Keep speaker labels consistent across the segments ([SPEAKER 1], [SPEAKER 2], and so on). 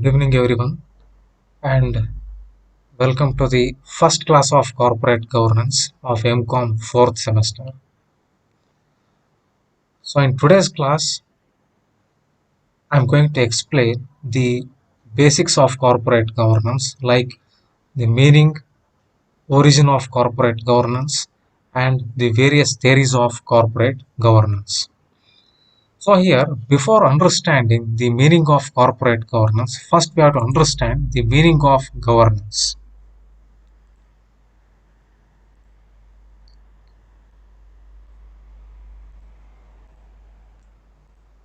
[SPEAKER 1] Good evening, everyone, and welcome to the first class of corporate governance of MCOM fourth semester. So, in today's class, I'm going to explain the basics of corporate governance, like the meaning, origin of corporate governance, and the various theories of corporate governance. So, here, before understanding the meaning of corporate governance, first we have to understand the meaning of governance.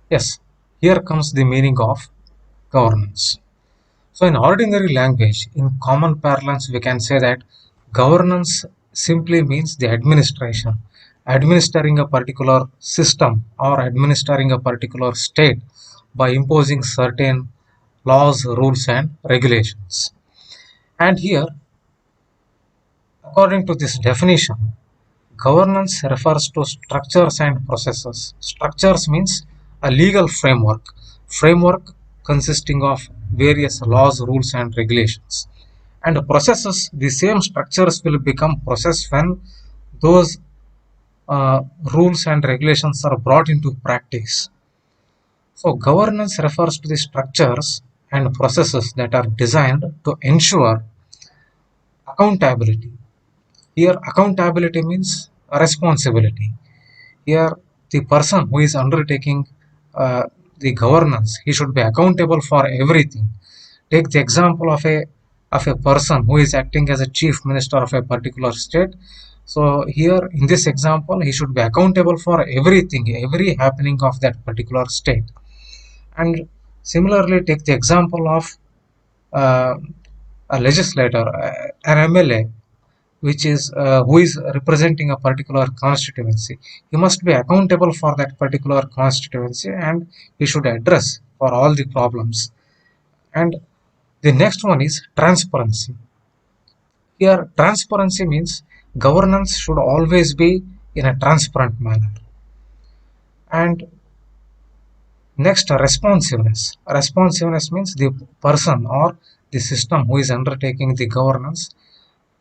[SPEAKER 1] Yes, here comes the meaning of governance. So, in ordinary language, in common parlance, we can say that governance simply means the administration, administering a particular system or administering a particular state by imposing certain laws, rules, and regulations. And here, according to this definition, governance refers to structures and processes. Structures means a legal framework consisting of various laws, rules, and regulations. And processes, the same structures will become process when those rules and regulations are brought into practice. So, governance refers to the structures and processes that are designed to ensure accountability. Here, accountability means responsibility. Here, the person who is undertaking uh, the governance, he should be accountable for everything. Take the example of a person who is acting as a chief minister of a particular state. So here in this example, he should be accountable for everything, every happening of that particular state. And similarly, take the example of uh, a legislator, an MLA, which is who is representing a particular constituency. He must be accountable for that particular constituency, and he should address for all the problems. And the next one is transparency. Here, transparency means governance should always be in a transparent manner. And next, responsiveness. Responsiveness means the person or the system who is undertaking the governance,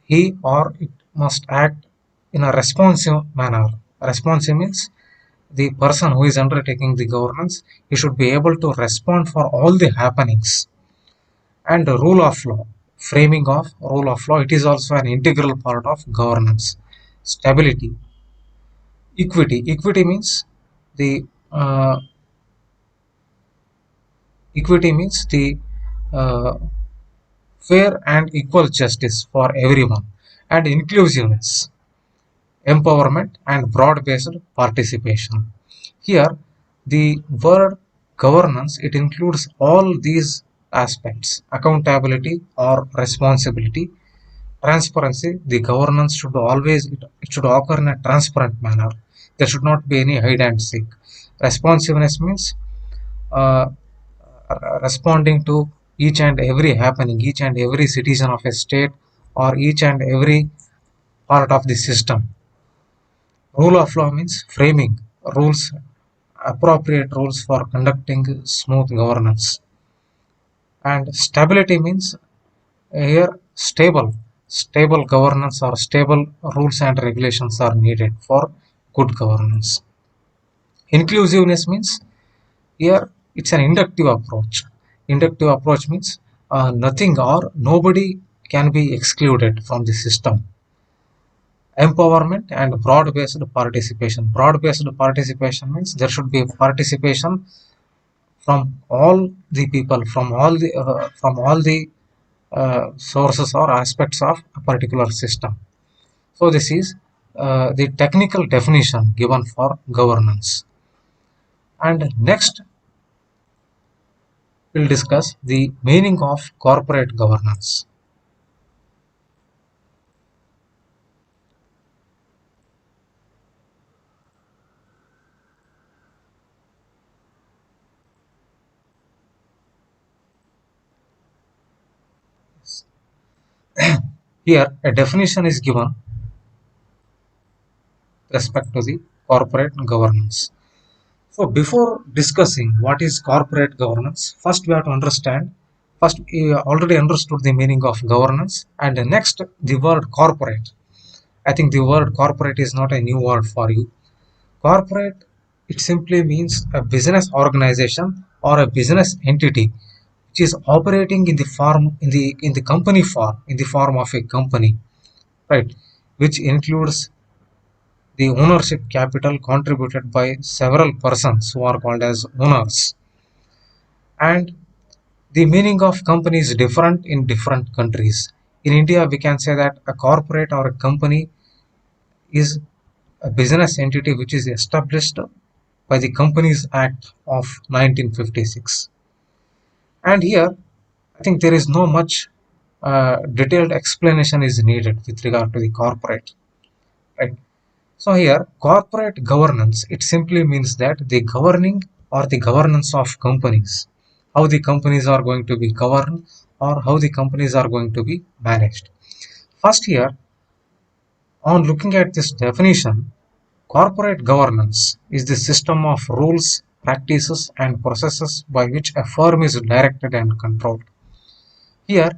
[SPEAKER 1] he or it must act in a responsive manner. Responsive means the person who is undertaking the governance, he should be able to respond for all the happenings. And the rule of law, framing of rule of law, it is also an integral part of governance. Stability, equity means the uh, equity means the uh, fair and equal justice for everyone. And inclusiveness, empowerment and broad-based participation. Here, the word governance, it includes all these aspects: accountability or responsibility, transparency. The governance should always, it should occur in a transparent manner. There should not be any hide and seek. Responsiveness means uh, responding to each and every happening, each and every citizen of a state, or each and every part of the system. Rule of law means framing rules, appropriate rules for conducting smooth governance. And stability means here stable governance or stable rules and regulations are needed for good governance. Inclusiveness means here it's an inductive approach. Inductive approach means nothing or nobody can be excluded from the system. Empowerment and broad-based participation. Broad-based participation means there should be participation from all the people, from all the sources or aspects of a particular system. So this is the technical definition given for governance. And next, we'll discuss the meaning of corporate governance. Here, a definition is given with respect to the corporate governance. So, before discussing what is corporate governance, first we have to understand First, you already understood the meaning of governance, and next, the word corporate. I think the word corporate is not a new word for you. Corporate, it simply means a business organization or a business entity which is operating in the form in the company form in the form of a company, right? Which includes the ownership capital contributed by several persons who are called as owners. And the meaning of company is different in different countries. In India, we can say that a corporate or a company is a business entity which is established by the Companies Act of 1956. And here, I think there is no much detailed explanation is needed with regard to the corporate, right? So here, corporate governance, it simply means that the governing or the governance of companies, how the companies are going to be governed or how the companies are going to be managed. First here, on looking at this definition, corporate governance is the system of rules, practices and processes by which a firm is directed and controlled. Here,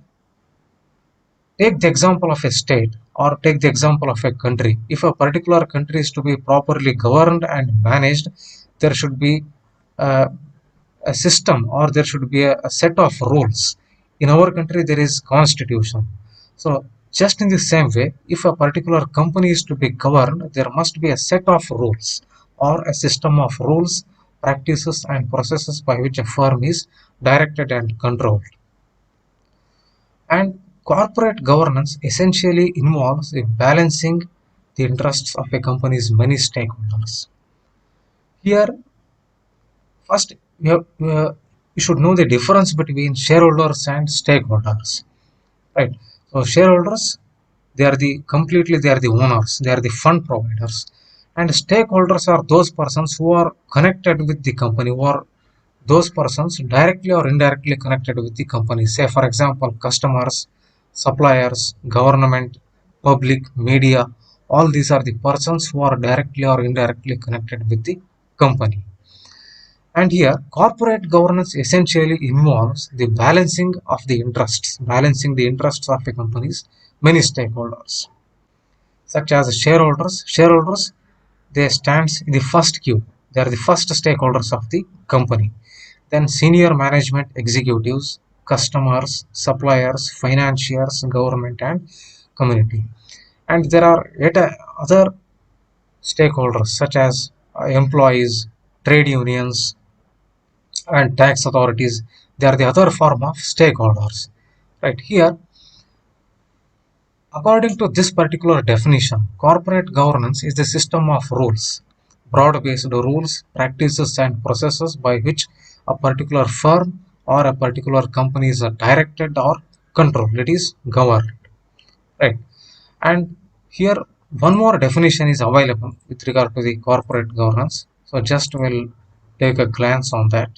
[SPEAKER 1] take the example of a state or take the example of a country. If a particular country is to be properly governed and managed, there should be uh, a system or there should be a set of rules. In our country, there is constitution. So just in the same way, if a particular company is to be governed, there must be a set of rules or a system of rules, practices and processes by which a firm is directed and controlled. And corporate governance essentially involves a balancing the interests of a company's many stakeholders. Here, first, you should know the difference between shareholders and stakeholders, right? So, shareholders, they are the owners, they are the fund providers, and stakeholders are those persons who are connected with the company, who are those persons directly or indirectly connected with the company. Say, for example, customers, suppliers, government, public, media, all these are the persons who are directly or indirectly connected with the company. And here, corporate governance essentially involves the balancing the interests of a company's many stakeholders, such as shareholders. Shareholders, they stands in the first queue. They are the first stakeholders of the company. Then senior management executives, customers, suppliers, financiers, government and community. And there are yet other stakeholders such as employees, trade unions, and tax authorities. They are the other form of stakeholders. Right here, according to this particular definition, corporate governance is the system of rules, broad-based rules, practices, and processes by which a particular firm or a particular company is directed or controlled. It is governed, right? And here, one more definition is available with regard to the corporate governance. So, just we'll take a glance on that.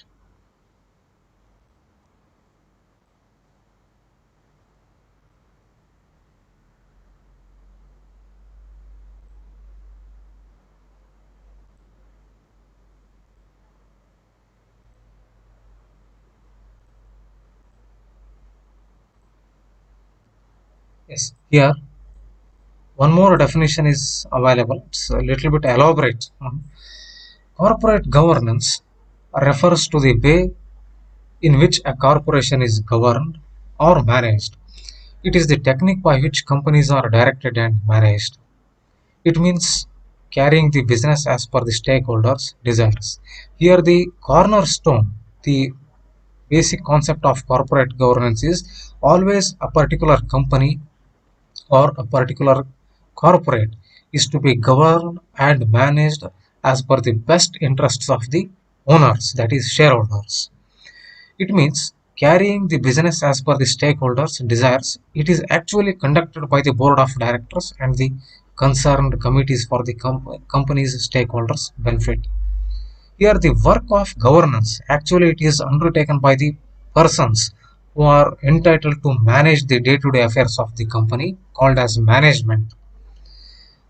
[SPEAKER 1] Yes, here one more definition is available. It's a little bit elaborate. Corporate governance refers to the way in which a corporation is governed or managed. It is the technique by which companies are directed and managed. It means carrying the business as per the stakeholders' desires. Here, the cornerstone, the basic concept of corporate governance is always a particular company or a particular corporate is to be governed and managed as per the best interests of the owners, that is, shareholders. It means carrying the business as per the stakeholders' desires. It is actually conducted by the board of directors and the concerned committees for the company's stakeholders' benefit. Here, the work of governance actually it is undertaken by the persons who are entitled to manage the day-to-day affairs of the company, called as management.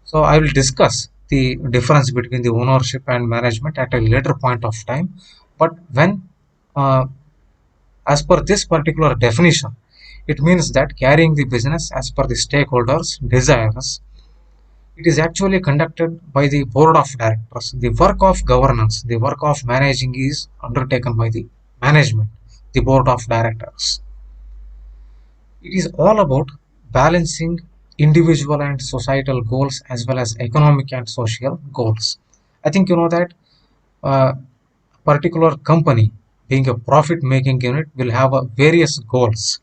[SPEAKER 1] So, I will discuss the difference between the ownership and management at a later point of time. But when uh, As per this particular definition, it means that carrying the business as per the stakeholders' desires. It is actually conducted by the board of directors. The work of governance, the work of managing is undertaken by the management, the board of directors. It is all about balancing individual and societal goals as well as economic and social goals. I think you know that a particular company being a profit making unit will have various goals,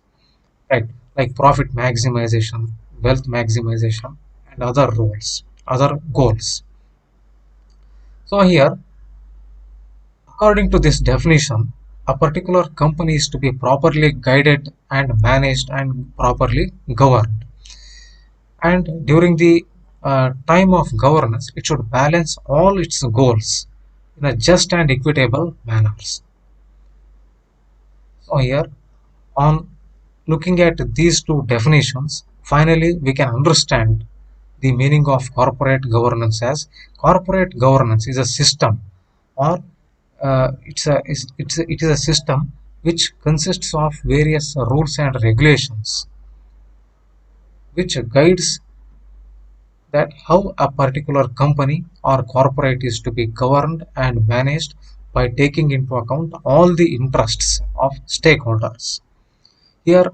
[SPEAKER 1] right? Like profit maximization, wealth maximization, and other roles, other goals. So here, according to this definition, a particular company is to be properly guided and managed and properly governed. And during the time of governance, it should balance all its goals in a just and equitable manners. So here, on looking at these two definitions, finally we can understand the meaning of corporate governance as corporate governance is a system, or it is a system which consists of various rules and regulations which guides that how a particular company or corporate is to be governed and managed by taking into account all the interests of stakeholders. Here,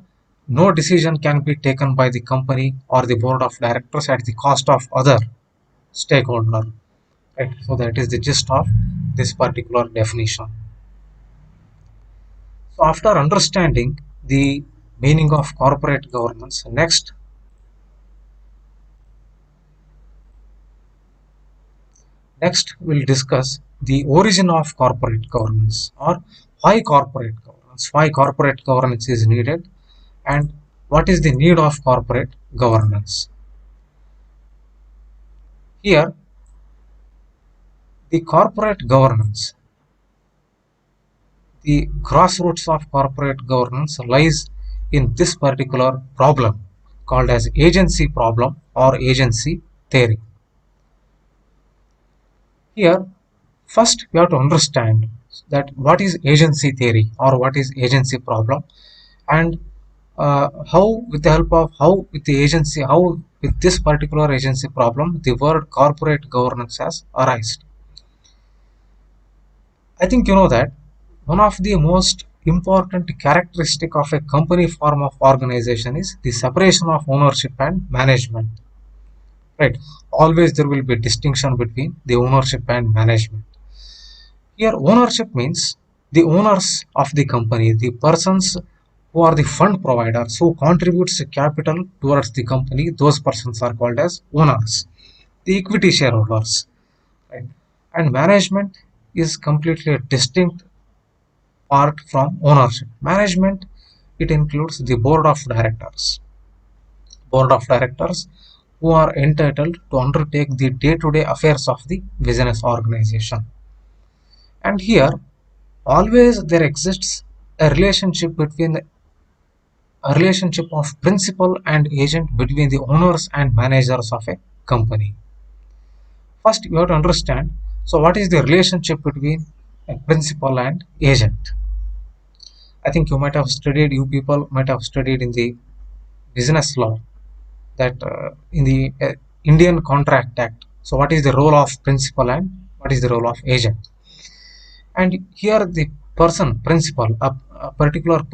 [SPEAKER 1] no decision can be taken by the company or the board of directors at the cost of other stakeholder. Right? So that is the gist of this particular definition. So after understanding the meaning of corporate governance, next we'll discuss the origin of corporate governance, or why corporate governance is needed, and what is the need of corporate governance. Here, the corporate governance, the grassroots of corporate governance lies in this particular problem called as agency problem or agency theory. Here, first we have to understand that what is agency theory or what is agency problem, and how with the help of how with the agency how with this particular agency problem the word corporate governance has arisen. I think you know that one of the most important characteristic of a company form of organization is the separation of ownership and management. Right? Always there will be distinction between the ownership and management. Here, ownership means the owners of the company, the persons who are the fund providers who contributes capital towards the company. Those persons are called as owners, the equity shareholders. Right? And management is completely a distinct part from ownership. Management, it includes the board of directors who are entitled to undertake the day-to-day affairs of the business organization. And here, always there exists a relationship of principal and agent between the owners and managers of a company. First, you have to understand. So, what is the relationship between a principal and agent? I think you people might have studied in the business law that in the Indian Contract Act. So, what is the role of principal and what is the role of agent? And here, the principal, a particular person